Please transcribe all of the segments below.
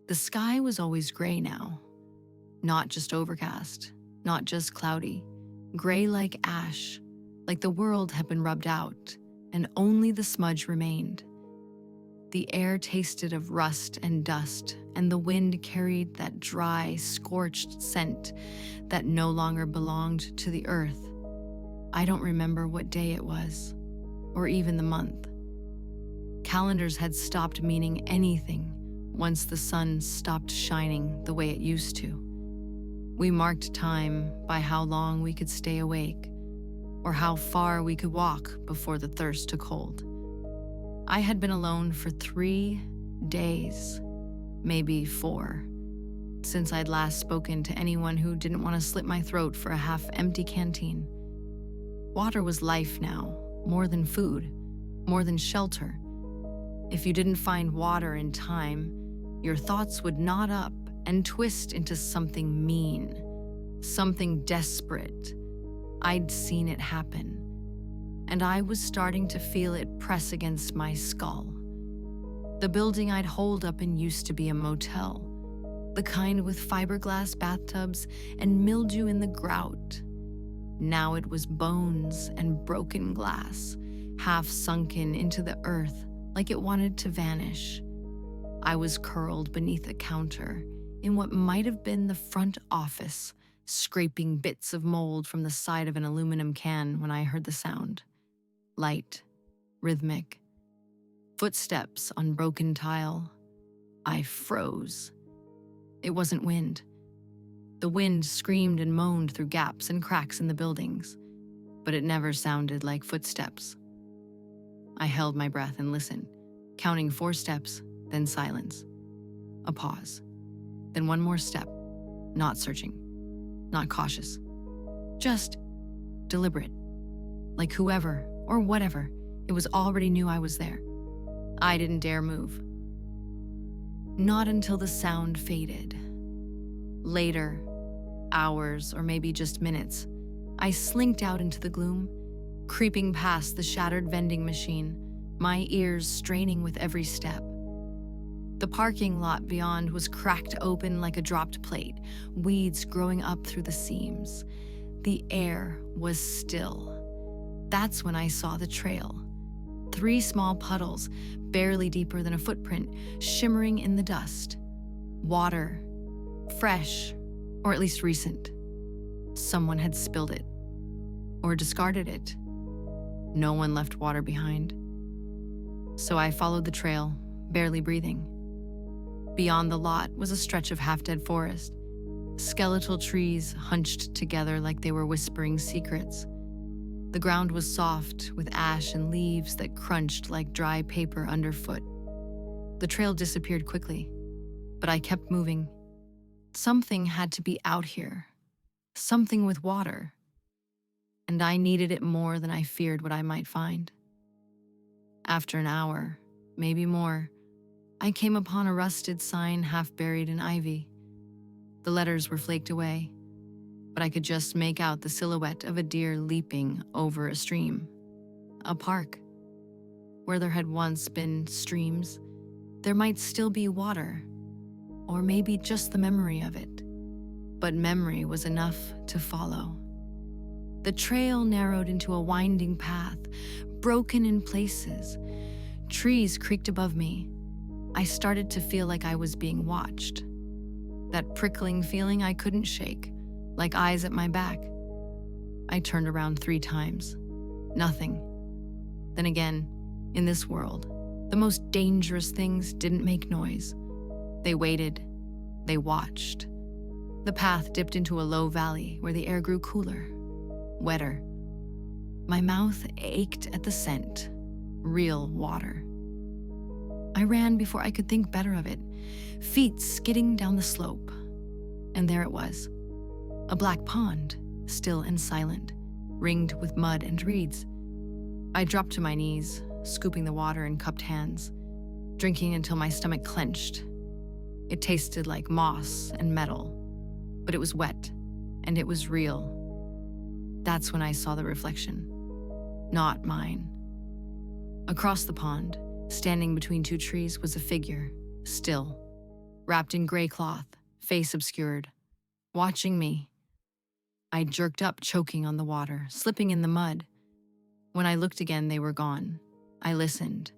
The sky was always gray now. Not just overcast, not just cloudy. Gray like ash, like the world had been rubbed out, and only the smudge remained. The air tasted of rust and dust, and the wind carried that dry, scorched scent that no longer belonged to the earth. I don't remember what day it was, or even the month. Calendars had stopped meaning anything once the sun stopped shining the way it used to. We marked time by how long we could stay awake, or how far we could walk before the thirst took hold. I had been alone for 3 days, maybe 4, since I'd last spoken to anyone who didn't want to slit my throat for a half-empty canteen. Water was life now, more than food, more than shelter. If you didn't find water in time, your thoughts would knot up and twist into something mean, something desperate. I'd seen it happen, and I was starting to feel it press against my skull. The building I'd holed up in used to be a motel, the kind with fiberglass bathtubs and mildew in the grout. Now it was bones and broken glass, half sunken into the earth like it wanted to vanish. I was curled beneath a counter in what might have been the front office, scraping bits of mold from the side of an aluminum can when I heard the sound. Light, rhythmic, footsteps on broken tile. I froze. It wasn't wind. The wind screamed and moaned through gaps and cracks in the buildings, but it never sounded like footsteps. I held my breath and listened, counting 4 steps, then silence. A pause. Then one more step, not searching, not cautious, just deliberate. Like whoever or whatever, it was already knew I was there. I didn't dare move. Not until the sound faded. Later, hours or maybe just minutes, I slinked out into the gloom, creeping past the shattered vending machine, my ears straining with every step. The parking lot beyond was cracked open like a dropped plate, weeds growing up through the seams. The air was still. That's when I saw the trail. 3 small puddles, barely deeper than a footprint, shimmering in the dust. Water. Fresh, or at least recent. Someone had spilled it. Or discarded it. No one left water behind. So I followed the trail, barely breathing. Beyond the lot was a stretch of half-dead forest. Skeletal trees hunched together like they were whispering secrets. The ground was soft, with ash and leaves that crunched like dry paper underfoot. The trail disappeared quickly, but I kept moving. Something had to be out here. Something with water. And I needed it more than I feared what I might find. After an hour, maybe more, I came upon a rusted sign half buried in ivy. The letters were flaked away, but I could just make out the silhouette of a deer leaping over a stream. A park. Where there had once been streams, there might still be water, or maybe just the memory of it. But memory was enough to follow. The trail narrowed into a winding path, broken in places. Trees creaked above me. I started to feel like I was being watched. That prickling feeling I couldn't shake, like eyes at my back. I turned around 3 times. Nothing. Then again, in this world, the most dangerous things didn't make noise. They waited. They watched. The path dipped into a low valley where the air grew cooler, wetter. My mouth ached at the scent. Real water. I ran before I could think better of it, feet skidding down the slope. And there it was. A black pond, still and silent, ringed with mud and reeds. I dropped to my knees, scooping the water in cupped hands, drinking until my stomach clenched. It tasted like moss and metal, but it was wet, and it was real. That's when I saw the reflection. Not mine. Across the pond, standing between 2 trees, was a figure, still, wrapped in gray cloth, face obscured, watching me. I jerked up, choking on the water, slipping in the mud. When I looked again, they were gone. I listened.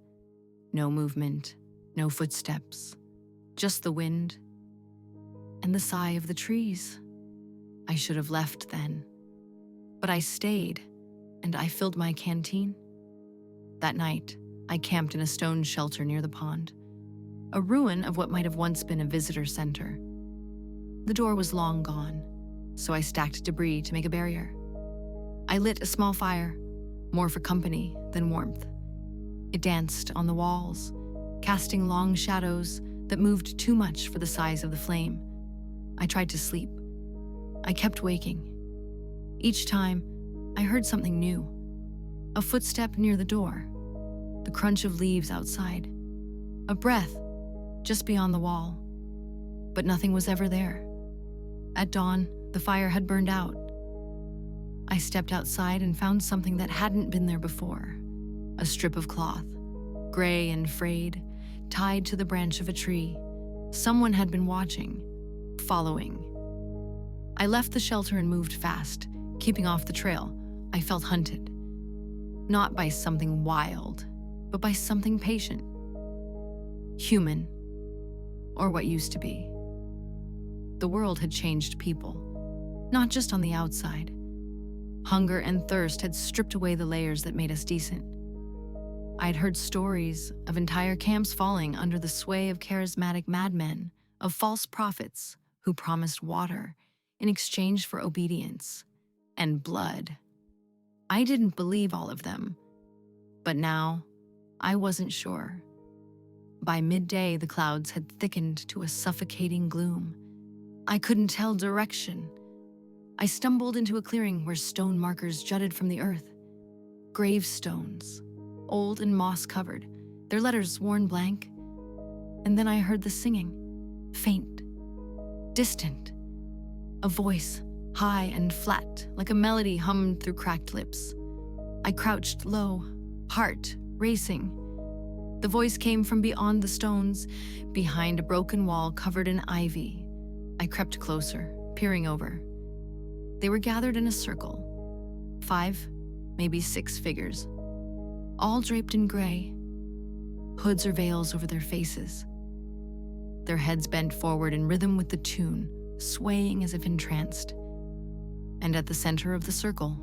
No movement, no footsteps, just the wind and the sigh of the trees. I should have left then, but I stayed, and I filled my canteen. That night, I camped in a stone shelter near the pond, a ruin of what might have once been a visitor center. The door was long gone, so I stacked debris to make a barrier. I lit a small fire, more for company than warmth. It danced on the walls, casting long shadows that moved too much for the size of the flame. I tried to sleep. I kept waking. Each time, I heard something new. A footstep near the door, the crunch of leaves outside, a breath just beyond the wall. But nothing was ever there. At dawn, the fire had burned out. I stepped outside and found something that hadn't been there before. A strip of cloth, gray and frayed, tied to the branch of a tree. Someone had been watching, following. I left the shelter and moved fast, keeping off the trail. I felt hunted. Not by something wild, but by something patient. Human, or what used to be. The world had changed people, not just on the outside. Hunger and thirst had stripped away the layers that made us decent. I'd heard stories of entire camps falling under the sway of charismatic madmen, of false prophets who promised water in exchange for obedience and blood. I didn't believe all of them, but now I wasn't sure. By midday, the clouds had thickened to a suffocating gloom. I couldn't tell direction. I stumbled into a clearing where stone markers jutted from the earth. Gravestones, old and moss-covered, their letters worn blank. And then I heard the singing, faint, distant. A voice, high and flat, like a melody hummed through cracked lips. I crouched low, heart racing. The voice came from beyond the stones, behind a broken wall covered in ivy. I crept closer, peering over. They were gathered in a circle, 5, maybe 6 figures, all draped in gray, hoods or veils over their faces. Their heads bent forward in rhythm with the tune, swaying as if entranced. And at the center of the circle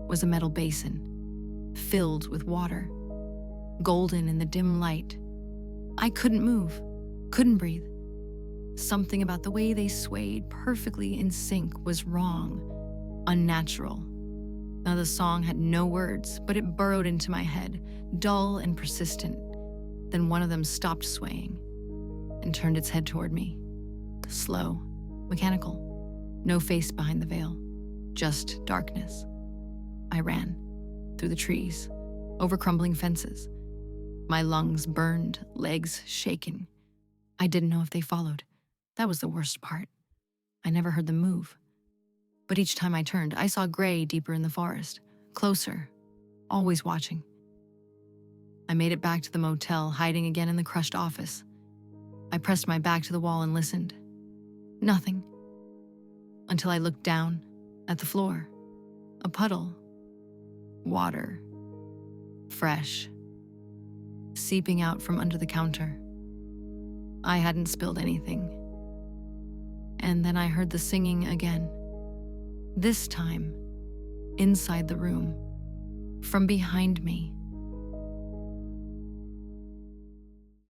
was a metal basin, filled with water, golden in the dim light. I couldn't move, couldn't breathe. Something about the way they swayed, perfectly in sync, was wrong, unnatural. Now the song had no words, but it burrowed into my head, dull and persistent. Then one of them stopped swaying and turned its head toward me. Slow, mechanical, no face behind the veil, just darkness. I ran, through the trees, over crumbling fences. My lungs burned, legs shaken. I didn't know if they followed. That was the worst part. I never heard them move. But each time I turned, I saw gray deeper in the forest, closer, always watching. I made it back to the motel, hiding again in the crushed office. I pressed my back to the wall and listened. Nothing. Until I looked down at the floor. A puddle. Water. Fresh. Seeping out from under the counter. I hadn't spilled anything. And then I heard the singing again. This time, inside the room, from behind me.